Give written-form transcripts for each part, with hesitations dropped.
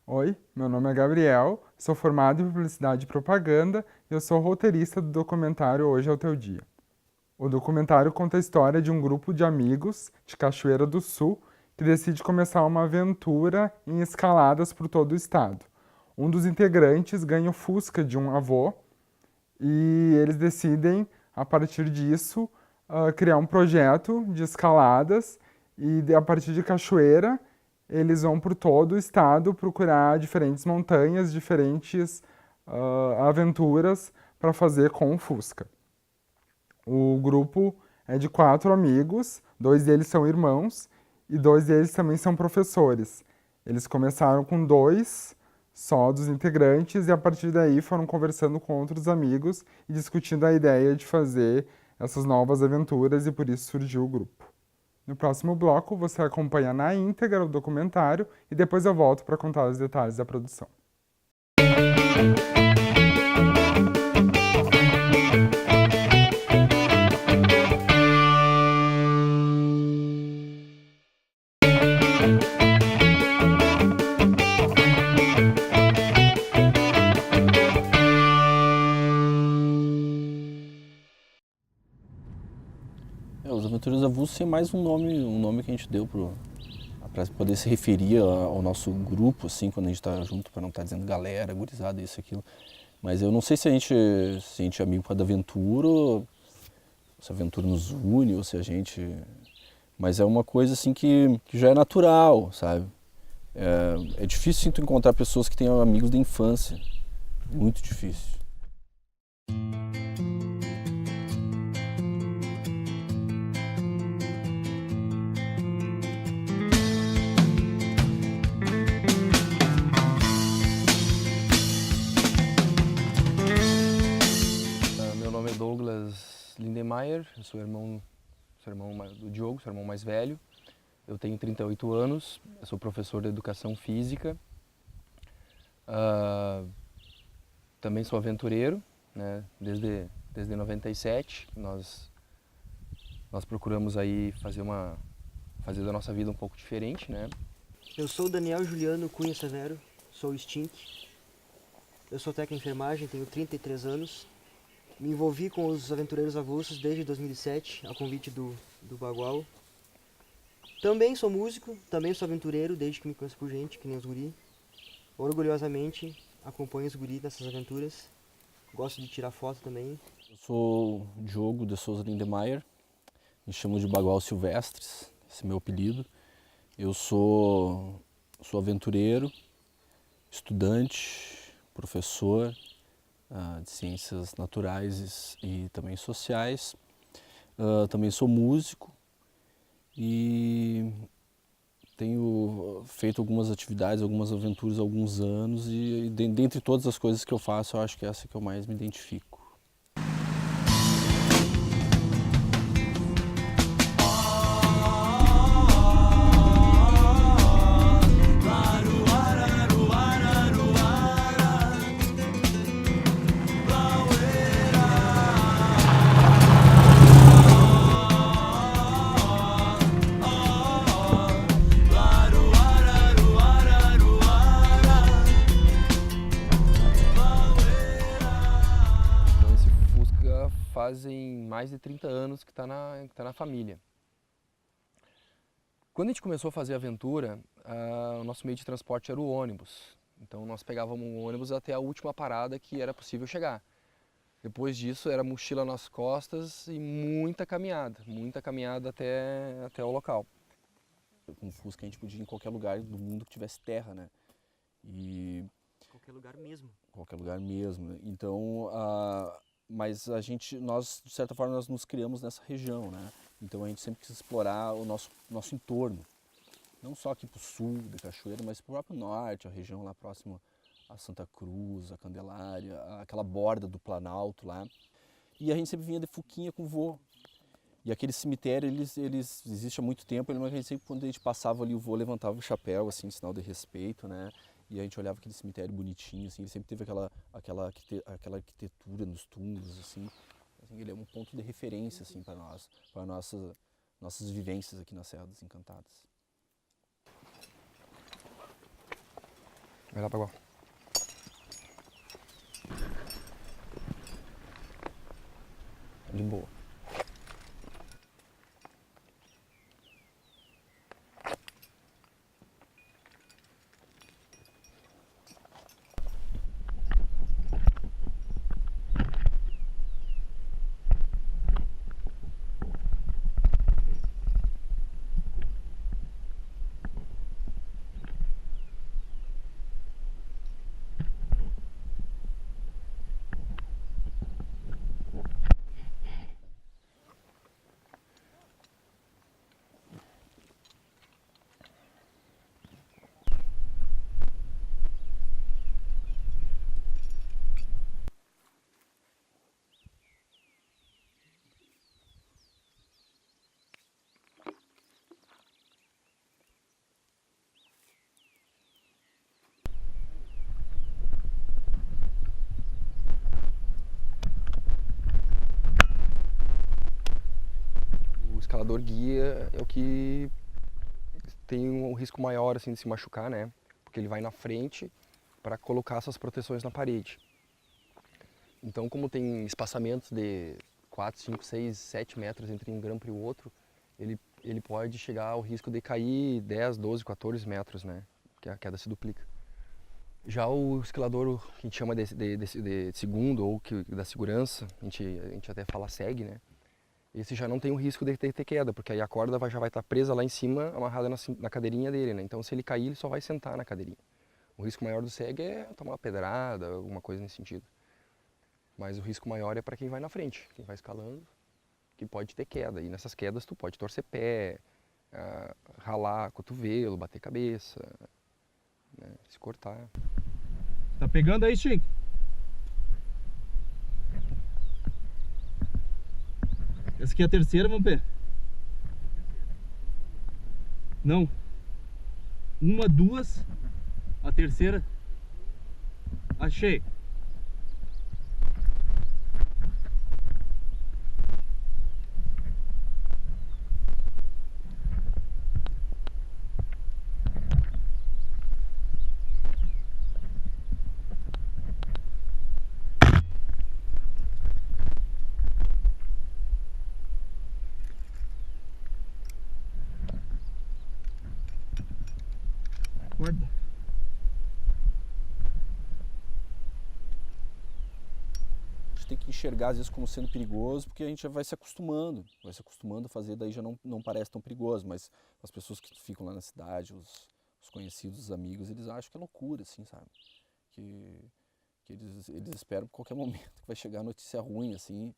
Oi, meu nome é Gabriel, sou formado em Publicidade e Propaganda e eu sou roteirista do documentário Hoje é o Teu Dia. O documentário conta a história de um grupo de amigos de Cachoeira do Sul que decide começar uma aventura em escaladas por todo o estado. Um dos integrantes ganha o Fusca de um avô e eles decidem, a partir disso, criar um projeto de escaladas e a partir de Cachoeira eles vão por todo o estado procurar diferentes montanhas, diferentes aventuras para fazer com o Fusca. O grupo é de 4 amigos, 2 deles são irmãos e 2 deles também são professores. Eles começaram com 2 só dos integrantes e a partir daí foram conversando com outros amigos e discutindo a ideia de fazer essas novas aventuras e por isso surgiu o grupo. No próximo bloco você acompanha na íntegra o documentário e depois eu volto para contar os detalhes da produção. Os Aventureiros Avulsos é mais um nome que a gente deu para poder se referir ao nosso grupo, assim, quando a gente está junto, para não estar dizendo galera, gurizada, isso, aquilo. Mas eu não sei se a gente é amigo por causa da aventura, ou se a aventura nos une, ou se a gente... Mas é uma coisa assim que já é natural, sabe? É difícil assim, tu encontrar pessoas que tenham amigos da infância. Muito difícil. Meu nome é Douglas Lindemeyer, eu sou irmão do Diogo, sou irmão mais velho. Eu tenho 38 anos, eu sou professor de Educação Física. Também sou aventureiro, né? Desde 97. Nós procuramos aí fazer da nossa vida um pouco diferente, né? Eu sou o Daniel Juliano Cunha Severo, sou o Stink. Eu sou técnico em enfermagem, tenho 33 anos. Me envolvi com os Aventureiros Avulsos desde 2007, a convite do Bagual. Também sou músico, também sou aventureiro, desde que me conheço por gente, que nem os guri. Orgulhosamente acompanho os guri nessas aventuras. Gosto de tirar foto também. Eu sou o Diogo de Souza Lindemeyer, me chamo de Bagual Silvestres, esse é meu apelido. Eu sou aventureiro, estudante, professor de ciências naturais e também sociais. Também sou músico e tenho feito algumas atividades, algumas aventuras há alguns anos e dentre todas as coisas que eu faço, eu acho que é essa que eu mais me identifico. Fazem mais de 30 anos que tá na família. Quando a gente começou a fazer a aventura, o nosso meio de transporte era o ônibus. Então nós pegávamos o ônibus até a última parada que era possível chegar. Depois disso era mochila nas costas e muita caminhada até o local. Com o Fusca a gente podia ir em qualquer lugar do mundo que tivesse terra, né? E... Qualquer lugar mesmo. Qualquer lugar mesmo, né? Então, mas nós de certa forma nós nos criamos nessa região, né? Então a gente sempre quis explorar o nosso entorno, não só aqui para o sul de Cachoeira, mas para o próprio norte, a região lá próxima a Santa Cruz, a Candelária, aquela borda do Planalto lá. E a gente sempre vinha de Fuquinha com o vô. E aquele cemitério, eles existe há muito tempo, mas a gente sempre, quando a gente passava ali, o vô levantava o chapéu, assim, sinal de respeito, né? E a gente olhava aquele cemitério bonitinho, assim, ele sempre teve aquela arquitetura nos túmulos, assim, assim, ele é um ponto de referência assim para nós, para nossas vivências aqui na Serra das Encantadas. Vai lá, Paguá. De boa. O escalador guia é o que tem um risco maior assim de se machucar, né? Porque ele vai na frente para colocar essas proteções na parede. Então, como tem espaçamentos de 4, 5, 6, 7 metros entre um grampo e o outro, ele pode chegar ao risco de cair 10, 12, 14 metros, né? Que a queda se duplica. Já o escalador, que a gente chama de segundo ou da segurança, a gente até fala segue, né? Esse já não tem o risco de ter queda, porque aí a corda já vai estar presa lá em cima, amarrada na cadeirinha dele, né? Então, se ele cair, ele só vai sentar na cadeirinha. O risco maior do segue é tomar uma pedrada, alguma coisa nesse sentido. Mas o risco maior é para quem vai na frente, quem vai escalando, que pode ter queda. E nessas quedas tu pode torcer pé, ralar cotovelo, bater cabeça, né? Se cortar. Tá pegando aí, Chico? Essa aqui é a terceira, vamos ver. Não. Uma, duas. A terceira. Achei. Guarda. A gente tem que enxergar às vezes como sendo perigoso, porque a gente já vai se acostumando a fazer, daí já não parece tão perigoso, mas as pessoas que ficam lá na cidade, os conhecidos, os amigos, eles acham que é loucura, assim, sabe? Que eles esperam por qualquer momento que vai chegar a notícia ruim, assim,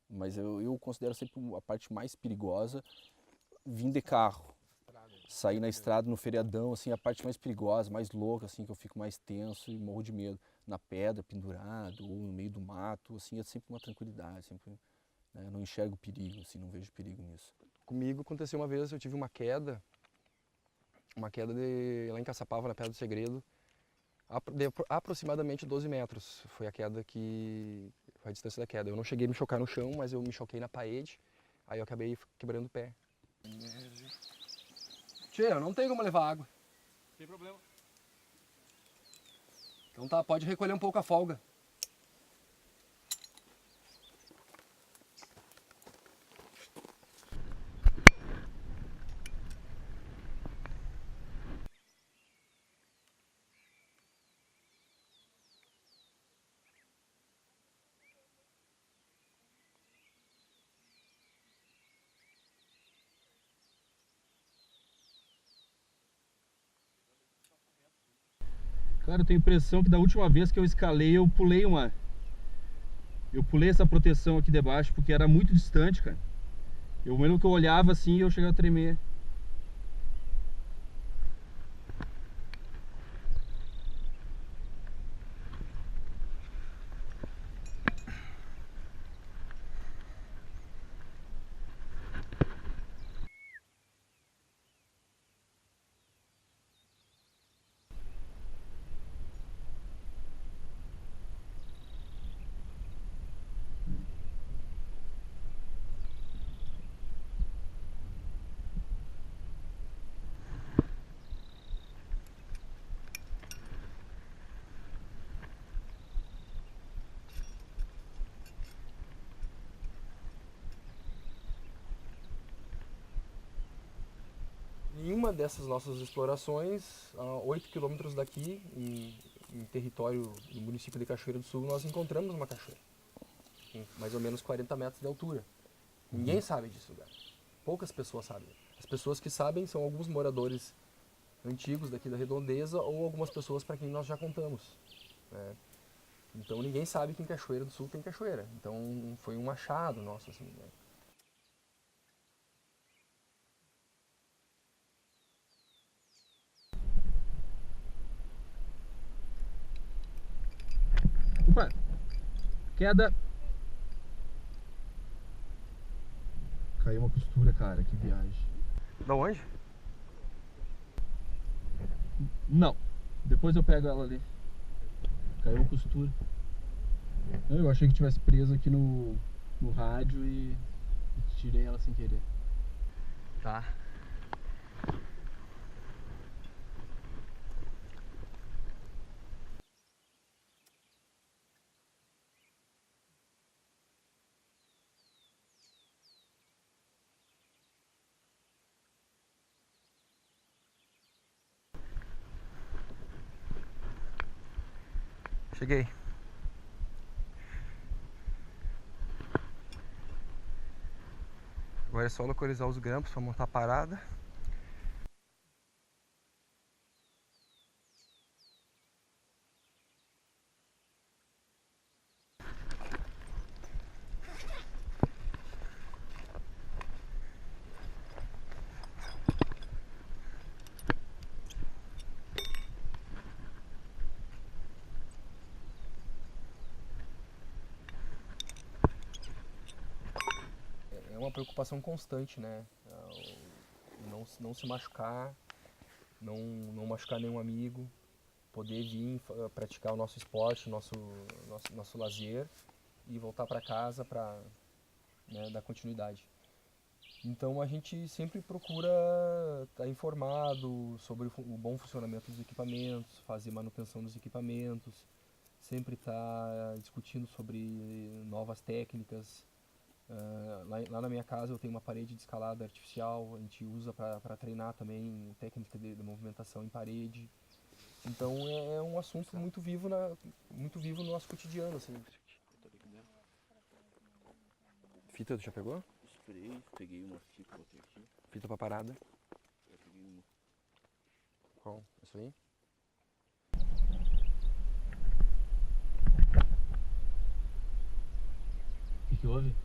mas eu considero sempre a parte mais perigosa vir de carro. Sair na estrada no feriadão, assim, a parte mais perigosa, mais louca, assim, que eu fico mais tenso e morro de medo. Na pedra, pendurado, ou no meio do mato, assim, é sempre uma tranquilidade, sempre, né, não enxergo perigo, assim, não vejo perigo nisso. Comigo aconteceu uma vez, eu tive uma queda lá em Caçapava, na Pedra do Segredo, de aproximadamente 12 metros. Foi a distância da queda. Eu não cheguei a me chocar no chão, mas eu me choquei na parede, aí eu acabei quebrando o pé. Tchê, não tem como levar água. Sem problema. Então tá, pode recolher um pouco a folga. Cara, eu tenho a impressão que da última vez que eu escalei, eu pulei essa proteção aqui debaixo, porque era muito distante, cara. Eu mesmo que eu olhava assim, eu chegava a tremer. numa dessas nossas explorações, a 8 quilômetros daqui, em território do município de Cachoeira do Sul, nós encontramos uma cachoeira, com mais ou menos 40 metros de altura. Ninguém sabe desse lugar, poucas pessoas sabem. As pessoas que sabem são alguns moradores antigos daqui da redondeza ou algumas pessoas para quem nós já contamos, né? Então ninguém sabe que em Cachoeira do Sul tem cachoeira, então foi um achado nosso, assim, né? Opa! Queda! Caiu uma costura, cara, que viagem. Da onde? Não, depois eu pego ela ali. Caiu uma costura. Eu achei que tivesse preso aqui no rádio e tirei ela sem querer. Tá. Cheguei. Agora é só localizar os grampos para montar a parada. É uma preocupação constante, né? Não se machucar, não machucar nenhum amigo, poder vir praticar o nosso esporte, o nosso lazer e voltar para casa para, né, dar continuidade. Então a gente sempre procura estar informado sobre o bom funcionamento dos equipamentos, fazer manutenção dos equipamentos, sempre estar discutindo sobre novas técnicas. Lá na minha casa eu tenho uma parede de escalada artificial, a gente usa para treinar também técnica de movimentação em parede. Então é um assunto muito vivo no nosso cotidiano, assim. Fita tu já pegou? Esperei, peguei uma fita, botei aqui. Fita pra parada. Eu peguei uma. Qual? Isso aí? O que houve?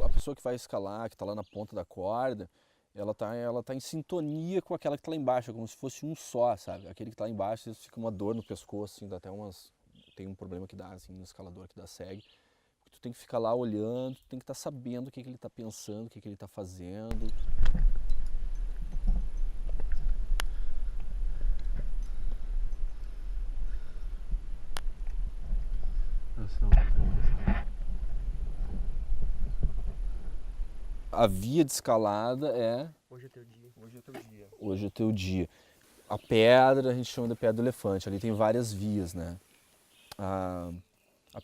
A pessoa que vai escalar, que está lá na ponta da corda, ela tá em sintonia com aquela que está lá embaixo, é como se fosse um só, sabe? Aquele que está lá embaixo, às vezes fica uma dor no pescoço, assim, dá até tem um problema que dá, assim, no escalador, que dá segue. Tu tem que ficar lá olhando, tu tem que estar sabendo o que ele está pensando, o que ele está fazendo. A via de escalada é... Hoje é teu dia. Hoje é teu dia. Hoje é teu dia. A pedra, a gente chama de pedra do elefante, ali tem várias vias, né? A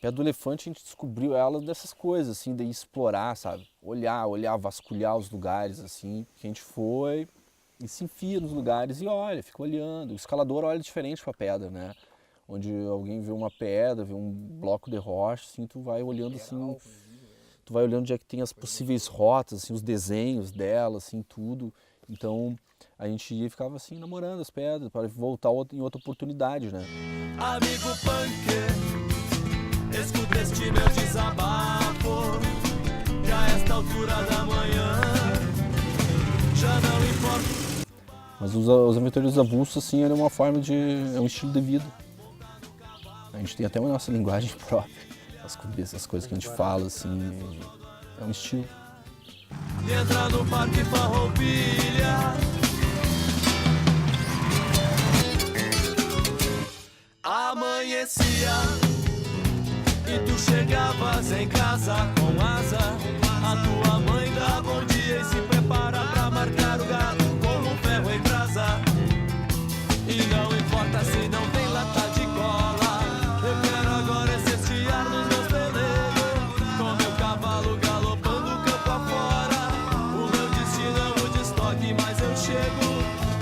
pedra do elefante, a gente descobriu ela dessas coisas, assim, de explorar, sabe? Olhar, vasculhar os lugares, assim, que a gente foi e se enfia nos lugares e olha, fica olhando. O escalador olha diferente pra pedra, né? Onde alguém vê uma pedra, vê um bloco de rocha, assim, tu vai olhando, assim, tu vai olhando onde é que tem as possíveis rotas, assim, os desenhos dela, assim, tudo. Então, a gente ia e ficava, assim, namorando as pedras, para voltar em outra oportunidade, né? Amigo punker, escuta este meu desabafo, que a esta altura da manhã já não importa. Mas os aventureiros avulsos, assim, é uma forma de... é um estilo de vida. A gente tem até uma nossa linguagem própria. As coisas que a gente fala, assim, é um estilo. E entra no Parque Farroupilha. Amanhecia e tu chegavas em casa com asa. A tua mãe dá bom dia e se prepara pra marcar o gado como um ferro em brasa. E não importa se não tem lata de cola, eu quero agora é cestear nos meus pelegos, com meu cavalo galopando campo afora. O meu destino é o destoque, mas eu chego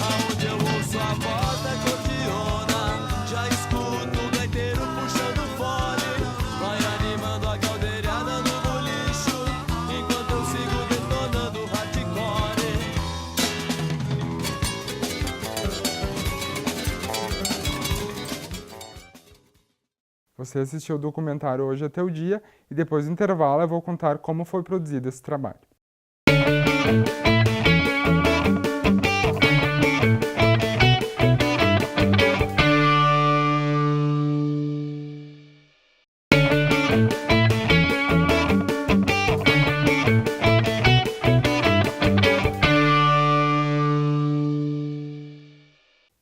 aonde eu ouço a voz da cordiona. Já escuto o gaiteiro puxando fole, vai animando a caldeirada no bolicho, enquanto eu sigo detonando hardcore. Você assistiu o documentário Hoje é Teu Dia e depois do intervalo eu vou contar como foi produzido esse trabalho.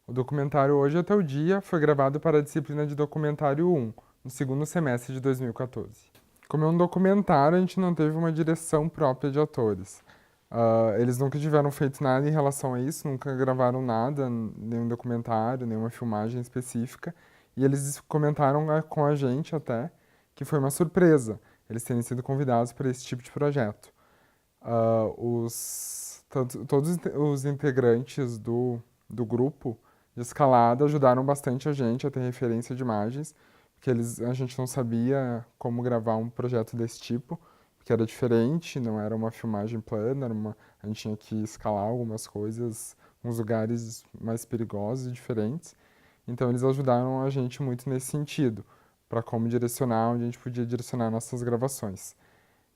O documentário Hoje é Teu Dia foi gravado para a disciplina de Documentário 1, no segundo semestre de 2014. Como é um documentário, a gente não teve uma direção própria de atores. Eles nunca tiveram feito nada em relação a isso, nunca gravaram nada, nenhum documentário, nenhuma filmagem específica. E eles comentaram com a gente até que foi uma surpresa eles terem sido convidados para esse tipo de projeto. Todos os integrantes do grupo de escalada ajudaram bastante a gente a ter referência de imagens, porque a gente não sabia como gravar um projeto desse tipo, porque era diferente, não era uma filmagem plana, a gente tinha que escalar algumas coisas, uns lugares mais perigosos e diferentes. Então eles ajudaram a gente muito nesse sentido, para como direcionar, onde a gente podia direcionar nossas gravações.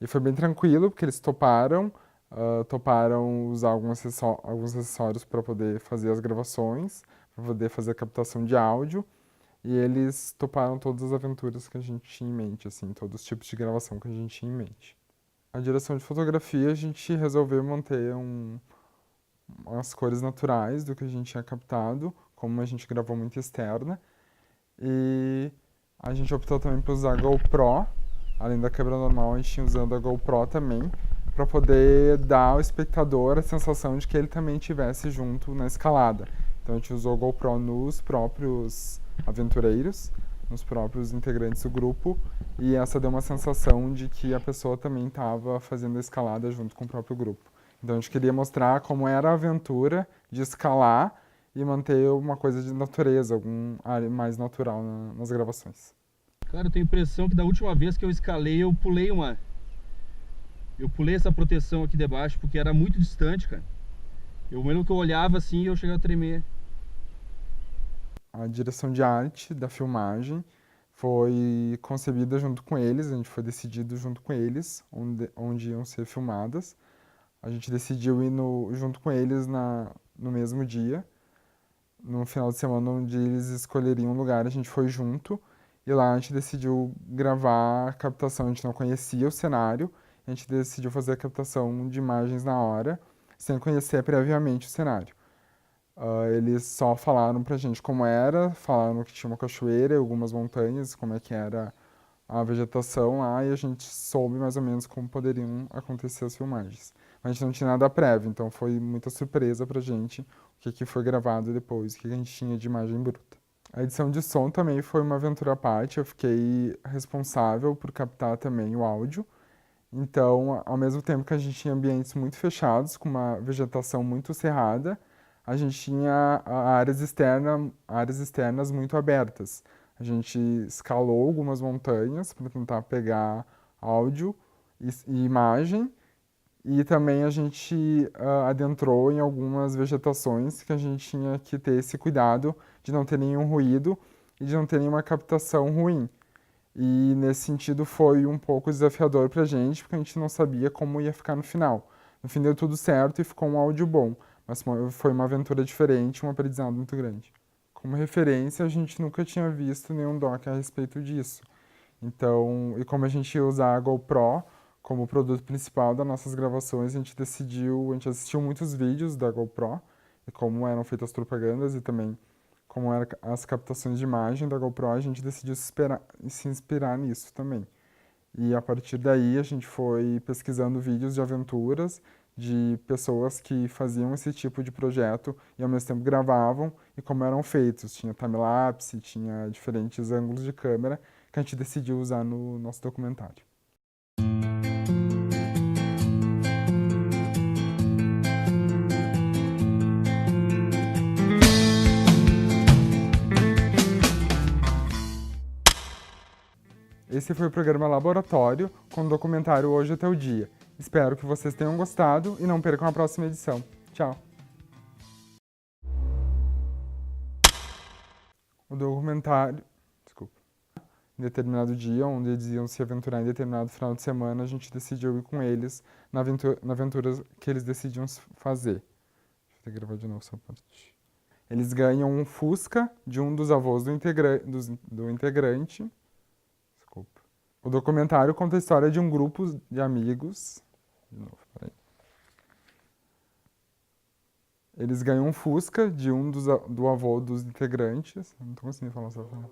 E foi bem tranquilo, porque eles toparam usar alguns acessórios para poder fazer as gravações, para poder fazer a captação de áudio, e eles toparam todas as aventuras que a gente tinha em mente, assim, todos os tipos de gravação que a gente tinha em mente. A direção de fotografia, a gente resolveu manter as cores naturais do que a gente tinha captado, como a gente gravou muito externa, e a gente optou também por usar a GoPro, além da câmera normal, a gente tinha usando a GoPro também, para poder dar ao espectador a sensação de que ele também estivesse junto na escalada. Então a gente usou a GoPro nos próprios aventureiros, nos próprios integrantes do grupo, e essa deu uma sensação de que a pessoa também estava fazendo a escalada junto com o próprio grupo. Então a gente queria mostrar como era a aventura de escalar e manter uma coisa de natureza, algum ar mais natural nas gravações. Cara, eu tenho a impressão que da última vez que eu escalei, eu pulei essa proteção aqui debaixo, porque era muito distante, cara. Eu mesmo que eu olhava assim, eu chegava a tremer. A direção de arte da filmagem foi concebida junto com eles, a gente foi decidido junto com eles, onde iam ser filmadas. A gente decidiu ir junto com eles no mesmo dia, no final de semana onde eles escolheriam um lugar, a gente foi junto, e lá a gente decidiu gravar a captação, a gente não conhecia o cenário, a gente decidiu fazer a captação de imagens na hora, sem conhecer previamente o cenário. Eles só falaram pra gente como era, falaram que tinha uma cachoeira e algumas montanhas, como é que era a vegetação lá, e a gente soube mais ou menos como poderiam acontecer as filmagens. Mas a gente não tinha nada prévio, então foi muita surpresa pra gente o que foi gravado depois, o que a gente tinha de imagem bruta. A edição de som também foi uma aventura à parte, eu fiquei responsável por captar também o áudio. Então, ao mesmo tempo que a gente tinha ambientes muito fechados, com uma vegetação muito cerrada, a gente tinha áreas externas muito abertas. A gente escalou algumas montanhas para tentar pegar áudio e imagem, e também a gente adentrou em algumas vegetações que a gente tinha que ter esse cuidado de não ter nenhum ruído e de não ter nenhuma captação ruim. E nesse sentido foi um pouco desafiador pra gente, porque a gente não sabia como ia ficar no final. No fim deu tudo certo e ficou um áudio bom, Mas foi uma aventura diferente, um aprendizado muito grande. Como referência, a gente nunca tinha visto nenhum doc a respeito disso. Então, e como a gente ia usar a GoPro como produto principal das nossas gravações, a gente assistiu muitos vídeos da GoPro, e como eram feitas as propagandas e também como eram as captações de imagem da GoPro, a gente decidiu se inspirar nisso também. E a partir daí a gente foi pesquisando vídeos de aventuras de pessoas que faziam esse tipo de projeto e ao mesmo tempo gravavam e como eram feitos. Tinha time-lapse, tinha diferentes ângulos de câmera que a gente decidiu usar no nosso documentário. Esse foi o programa Laboratório com o documentário Hoje Até o Dia. Espero que vocês tenham gostado e não percam a próxima edição. Tchau! O documentário... Desculpa. Em determinado dia, onde eles iam se aventurar em determinado final de semana, a gente decidiu ir com eles na aventura que eles decidiam fazer. Deixa eu ter que gravar de novo essa parte. Eles ganham um Fusca de um dos avós do integrante. Desculpa. O documentário conta a história de um grupo de amigos. De novo, peraí. Eles ganham um Fusca de do avô dos integrantes. Não tô conseguindo falar essa palavra.